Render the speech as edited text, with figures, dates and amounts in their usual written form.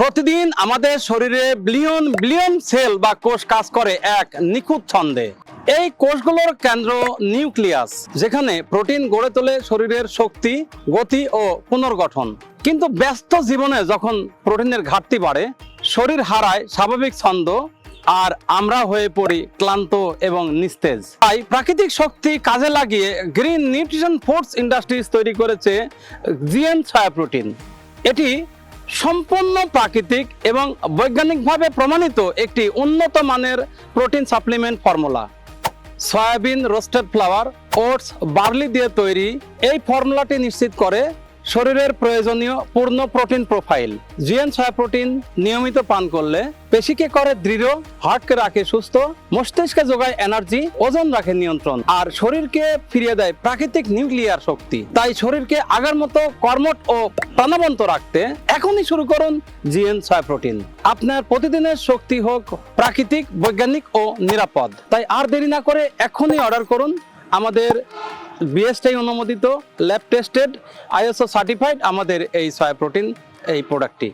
প্রতিদিন আমাদের শরীরে বিলিয়ন বিলিয়ন সেল বা কোষ কাজ করে এক নিখুঁত ছন্দে। এই কোষগুলোর কেন্দ্র নিউক্লিয়াস, যেখানে প্রোটিন গড়ে তোলে শরীরের শক্তি, গতি ও পুনর্গঠন। কিন্তু ব্যস্ত জীবনে যখন প্রোটিনের ঘাটতি বাড়ে, শরীর হারায় স্বাভাবিক ছন্দ আর আমরা হয়ে পড়ি ক্লান্ত এবং নিস্তেজ। তাই প্রাকৃতিক শক্তি কাজে লাগিয়ে গ্রিন নিউট্রিশন ফুডস ইন্ডাস্ট্রিজ তৈরি করেছে জিএন সয়া প্রোটিন। এটি সম্পূর্ণ প্রাকৃতিক এবং বৈজ্ঞানিকভাবে প্রমাণিত একটি উন্নত মানের protein supplement formula. Soybean, roasted flower, oats, barley দিয়ে তৈরি এই ফর্মুলাটি নিশ্চিত করে শরীরের প্রয়োজনীয় পূর্ণ protein profile. GN soya protein নিয়মিত পান করলে পেশিকে করে দৃঢ়, হার্টকে রাখে সুস্থ, মস্তিষ্কে যোগায় এনার্জি, ওজন রাখে নিয়ন্ত্রণ, আর শরীরকে ফিরিয়ে দেয় প্রাকৃতিক নিউক্লিয়ার শক্তি। তাই শরীরকে আগের মতো কর্মঠ ও প্রাণবন্ত রাখতে এখনই শুরু করুন জিএন সয়া প্রোটিন। আপনার প্রতিদিনের শক্তি হোক প্রাকৃতিক, বৈজ্ঞানিক ও নিরাপদ। তাই আর দেরি না করে এখনই অর্ডার করুন আমাদের বিএসটিআই অনুমোদিত, ল্যাব টেস্টেড, আইএসও সার্টিফাইড আমাদের এই সয়া প্রোটিন এই প্রোডাক্টটি।